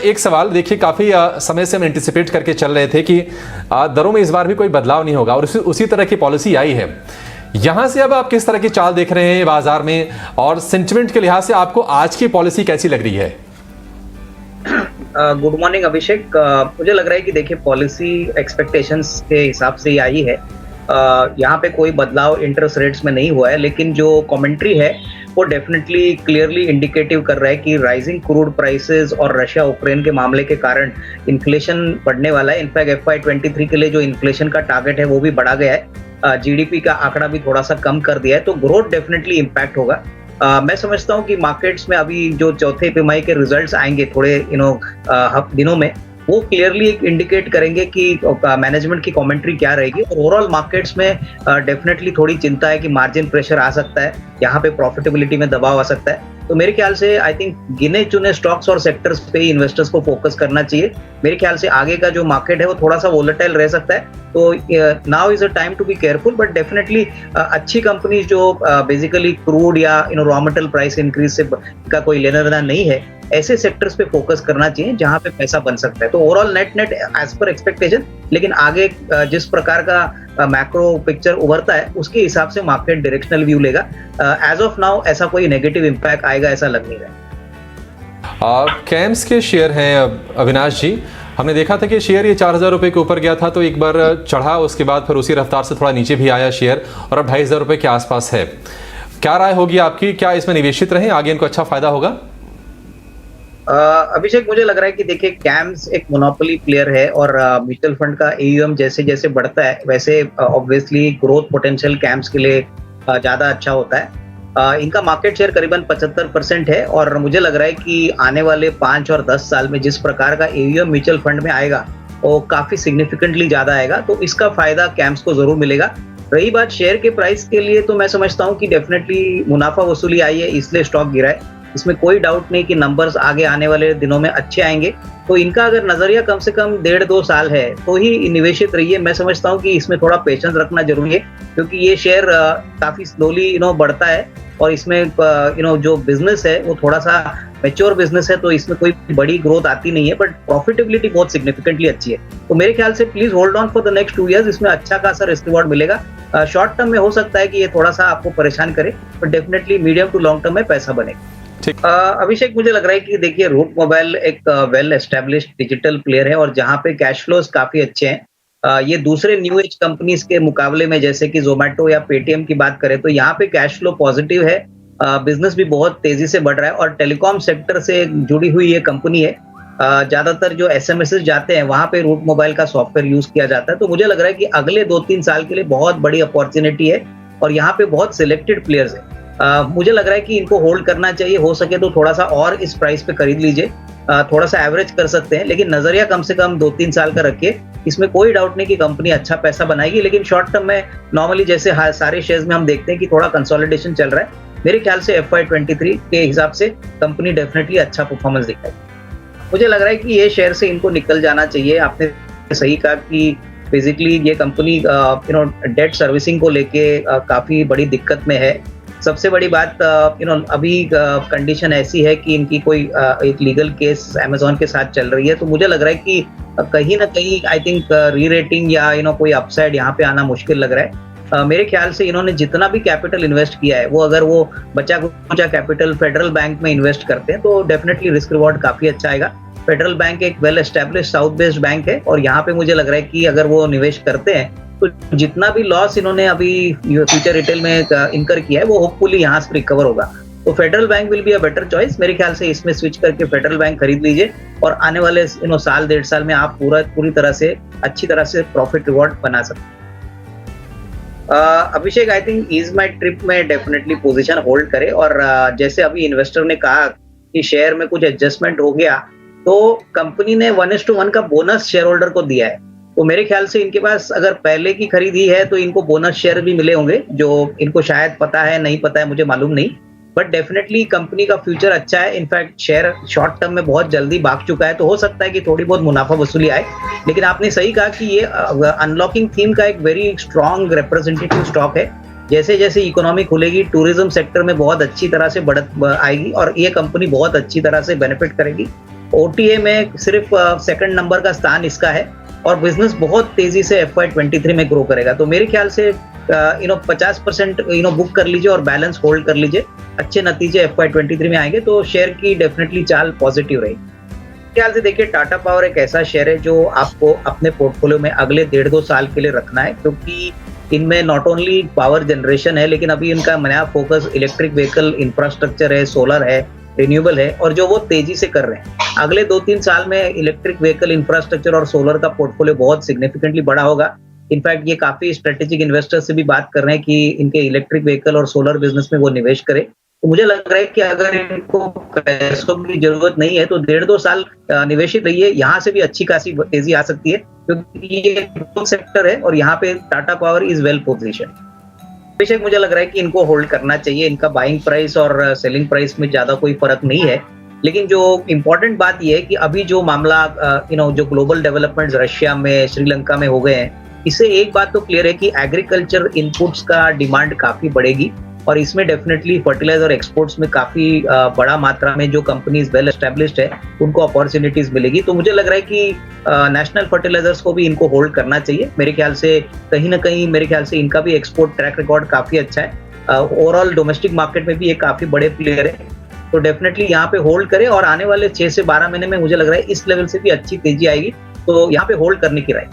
एक सवाल देखिए, काफ़ी समय से हम एंटिसिपेट करके चल रहे थे कि दरों में इस बार भी कोई बदलाव नहीं होगा और उसी तरह की पॉलिसी आई है। यहां से अब आप किस तरह की चाल देख रहे हैं बाजार में, और सेंटिमेंट के लिहाज से आपको आज की पॉलिसी कैसी लग रही है? गुड मॉर्निंग अभिषेक। मुझे लग रहा है कि देखिए पॉलिसी एक्सपेक्टेशंस के हिसाब से ही आई है। यहाँ पे कोई बदलाव इंटरेस्ट रेट्स में नहीं हुआ है, लेकिन जो कमेंट्री है वो डेफिनेटली क्लियरली इंडिकेटिव कर रहा है कि राइजिंग क्रूड प्राइसेस और रशिया यूक्रेन के मामले के कारण इन्फ्लेशन बढ़ने वाला है। इनफैक्ट FY23 के लिए जो इन्फ्लेशन का टारगेट है वो भी बढ़ा गया है। जीडीपी का आंकड़ा भी थोड़ा सा कम कर दिया है, तो ग्रोथ डेफिनेटली इम्पैक्ट होगा। मैं समझता हूँ कि मार्केट्स में अभी जो चौथे तिमाही के रिजल्ट्स आएंगे थोड़े दिनों में, वो क्लियरली इंडिकेट करेंगे कि मैनेजमेंट की कमेंट्री क्या रहेगी। और ओवरऑल मार्केट्स में डेफिनेटली थोड़ी चिंता है कि मार्जिन प्रेशर आ सकता है, यहाँ पे प्रॉफिटेबिलिटी में दबाव आ सकता है। तो मेरे ख्याल से आई थिंक गिने चुने स्टॉक्स और सेक्टर्स पे ही इन्वेस्टर्स को फोकस करना चाहिए। मेरे ख्याल से आगे का जो मार्केट है वो थोड़ा सा वोलेटाइल रह सकता है, तो now is a time to be careful. But definitely अच्छी कंपनीज जो बेसिकली क्रूड या रॉ मटेरियल प्राइस इंक्रीज से का कोई लेना देना नहीं है, ऐसे सेक्टर्स पे फोकस करना चाहिए जहां पे पैसा बन सकता है। तो ओवरऑल नेट एज पर एक्सपेक्टेशन, लेकिन आगे जिस प्रकार का मैक्रो पिक्चर उभरता है उसके हिसाब से मार्केट डायरेक्शनल व्यू लेगा। एज ऑफ नाउ ऐसा कोई नेगेटिव इंपैक्ट आएगा ऐसा लग नहीं रहा है। कैम्स के शेयर हैं अविनाश जी, हमने देखा था कि शेयर ये 4,000 रुपए के ऊपर गया था, तो एक बार चढ़ा, उसके बाद फिर उसी रफ्तार से थोड़ा नीचे भी आया शेयर और अब 2,500 रुपए के आसपास है। क्या राय होगी आपकी, क्या इसमें निवेशित रहें, आगे इनको अच्छा फायदा होगा? अभिषेक, मुझे लग रहा है कि देखिए कैम्स एक मोनोपोली प्लेयर है और म्यूचुअल फंड का AUM जैसे जैसे बढ़ता है वैसे ऑब्वियसली ग्रोथ पोटेंशियल कैम्स के लिए ज्यादा अच्छा होता है। इनका मार्केट शेयर करीबन 75% है और मुझे लग रहा है कि आने वाले 5 और 10 साल में जिस प्रकार का AUM म्यूचुअल फंड में आएगा वो काफी सिग्निफिकेंटली ज्यादा आएगा, तो इसका फायदा कैम्स को जरूर मिलेगा। रही बात शेयर के प्राइस के लिए, तो मैं समझता हूँ कि डेफिनेटली मुनाफा वसूली आई है इसलिए स्टॉक गिरा है। इसमें कोई डाउट नहीं कि नंबर्स आगे आने वाले दिनों में अच्छे आएंगे। तो इनका अगर नजरिया कम से कम 1.5-2 साल है तो ही निवेशित रहिए। मैं समझता हूँ कि इसमें थोड़ा पेशेंस रखना जरूरी है, क्योंकि ये शेयर काफी स्लोली बढ़ता है और इसमें जो बिजनेस है वो थोड़ा सा मैच्योर बिजनेस है, तो इसमें कोई बड़ी ग्रोथ आती नहीं है, बट प्रॉफिटेबिलिटी बहुत सिग्निफिकेंटली अच्छी है। तो मेरे ख्याल से please hold on for the next 2 years, इसमें अच्छा खासा रिस्क रिवॉर्ड मिलेगा। शॉर्ट टर्म में हो सकता है कि ये थोड़ा सा आपको परेशान करे, but definitely medium to long term में पैसा बनेगा। अभिषेक, मुझे लग रहा है कि देखिए रूट मोबाइल एक वेल एस्टेब्लिश्ड डिजिटल प्लेयर है और जहां पे कैश फ्लोज काफी अच्छे हैं। ये दूसरे न्यू एज कंपनीज के मुकाबले में, जैसे कि जोमेटो या पेटीएम की बात करें, तो यहाँ पे कैश फ्लो पॉजिटिव है, बिजनेस भी बहुत तेजी से बढ़ रहा है और टेलीकॉम सेक्टर से जुड़ी हुई ये कंपनी है। ज्यादातर जो SMS जाते हैं वहां पे रूट मोबाइल का सॉफ्टवेयर यूज किया जाता है। तो मुझे लग रहा है कि अगले 2-3 साल के लिए बहुत बड़ी अपॉर्चुनिटी है और यहाँ पे बहुत सिलेक्टेड प्लेयर्स है। मुझे लग रहा है कि इनको होल्ड करना चाहिए, हो सके तो थोड़ा सा और इस प्राइस पे खरीद लीजिए। थोड़ा सा एवरेज कर सकते हैं, लेकिन नजरिया कम से कम 2-3 साल का रखिए। इसमें कोई डाउट नहीं कि कंपनी अच्छा पैसा बनाएगी, लेकिन शॉर्ट टर्म में नॉर्मली जैसे सारे शेयर्स में हम देखते हैं कि थोड़ा कंसोलिडेशन चल रहा है। मेरे ख्याल से FY23 के हिसाब से कंपनी डेफिनेटली अच्छा परफॉर्मेंस दिखाएगी। मुझे लग रहा है कि ये शेयर से इनको निकल जाना चाहिए। आपने सही कहा कि बेसिकली ये कंपनी डेट सर्विसिंग को लेके काफी बड़ी दिक्कत में है। सबसे बड़ी बात अभी कंडीशन ऐसी है कि इनकी कोई एक लीगल केस Amazon के साथ चल रही है, तो मुझे लग रहा है कि कहीं ना कहीं आई थिंक री रेटिंग या कोई अपसाइड यहाँ पे आना मुश्किल लग रहा है। मेरे ख्याल से इन्होंने जितना भी कैपिटल इन्वेस्ट किया है वो अगर वो बचा कुचा कैपिटल फेडरल बैंक में इन्वेस्ट करते हैं तो डेफिनेटली रिस्क रिवॉर्ड काफी अच्छा आएगा। फेडरल बैंक एक well establish south based bank है और यहाँ पे मुझे लग रहा है कि अगर वो निवेश करते हैं तो जितना भी लॉस इन्होंने अभी फ्यूचर रिटेल में इनकर किया है वो होपफुली यहाँ से रिकवर होगा। तो federal bank will be a better choice. मेरे ख्याल से इसमें स्विच करके फेडरल बैंक खरीद लीजिए और आने वाले साल 1.5 साल में आप पूरी तरह से अच्छी तरह से प्रॉफिट रिवॉर्ड बना सकते हैं। Abhishek, I think is my trip में डेफिनेटली पोजीशन होल्ड करे और जैसे अभी इन्वेस्टर ने कहा कि शेयर में कुछ एडजस्टमेंट हो गया, तो कंपनी ने 1:1 का बोनस शेयर होल्डर को दिया है। तो मेरे ख्याल से इनके पास अगर पहले की खरीदी है तो इनको बोनस शेयर भी मिले होंगे, जो इनको शायद पता है, नहीं पता है मुझे मालूम नहीं, बट डेफिनेटली कंपनी का फ्यूचर अच्छा है। इनफैक्ट शेयर शॉर्ट टर्म में बहुत जल्दी भाग चुका है, तो हो सकता है कि थोड़ी बहुत मुनाफा वसूली आए। लेकिन आपने सही कहा कि ये अनलॉकिंग थीम का एक वेरी स्ट्रॉन्ग रिप्रेजेंटेटिव स्टॉक है। जैसे जैसे इकोनॉमी खुलेगी टूरिज्म सेक्टर में बहुत अच्छी तरह से बढ़त आएगी और ये कंपनी बहुत अच्छी तरह से बेनिफिट करेगी। ओटीए में सिर्फ सेकंड नंबर का स्थान इसका है और बिजनेस बहुत तेजी से FY23 में ग्रो करेगा। तो मेरे ख्याल से 50% बुक कर लीजिए और बैलेंस होल्ड कर लीजिए। अच्छे नतीजे FY23 में आएंगे तो शेयर की डेफिनेटली चाल पॉजिटिव रहेगी। ख्याल से देखिए, टाटा पावर एक ऐसा शेयर है जो आपको अपने पोर्टफोलियो में अगले 1.5-2 साल के लिए रखना है, क्योंकि इनमें नॉट ओनली पावर जनरेशन है, लेकिन अभी इनका नया फोकस इलेक्ट्रिक व्हीकल इंफ्रास्ट्रक्चर है, सोलर है, रिन्यूएबल है, और जो वो तेजी से कर रहे हैं। अगले 2-3 साल में इलेक्ट्रिक व्हीकल इंफ्रास्ट्रक्चर और सोलर का पोर्टफोलियो बहुत सिग्निफिकेंटली बड़ा होगा। इनफैक्ट ये काफी स्ट्रेटेजिक इन्वेस्टर्स से भी बात कर रहे हैं कि इनके इलेक्ट्रिक व्हीकल और सोलर बिजनेस में वो निवेश करें। तो मुझे लग रहा है कि अगर इनको पैसों की जरूरत नहीं है तो 1.5-2 साल निवेशित रहिए। यहाँ से भी अच्छी खासी तेजी आ सकती है, क्योंकि ये ग्रोथ सेक्टर है और यहाँ पे Tata power is well position. बेशक मुझे लग रहा है कि इनको होल्ड करना चाहिए। इनका बाइंग प्राइस और सेलिंग प्राइस में ज्यादा कोई फर्क नहीं है, लेकिन जो इम्पोर्टेंट बात यह है कि अभी जो मामला जो ग्लोबल डेवलपमेंट्स रशिया में, श्रीलंका में हो गए हैं, इससे एक बात तो क्लियर है कि एग्रीकल्चर इनपुट्स का डिमांड काफी बढ़ेगी और इसमें डेफिनेटली फर्टिलाइजर एक्सपोर्ट्स में काफी बड़ा मात्रा में जो कंपनीज वेल एस्टेब्लिश्ड है उनको अपॉर्चुनिटीज मिलेगी। तो मुझे लग रहा है कि नेशनल फर्टिलाइजर्स को भी इनको होल्ड करना चाहिए। मेरे ख्याल से कहीं ना कहीं इनका भी एक्सपोर्ट ट्रैक रिकॉर्ड काफी अच्छा है। ओवरऑल डोमेस्टिक मार्केट में भी ये काफी बड़े प्लेयर है, तो डेफिनेटली यहाँ पे होल्ड करें और आने वाले 6 से 12 महीने में मुझे लग रहा है इस लेवल से भी अच्छी तेजी आएगी, तो यहाँ पे होल्ड करने की राय।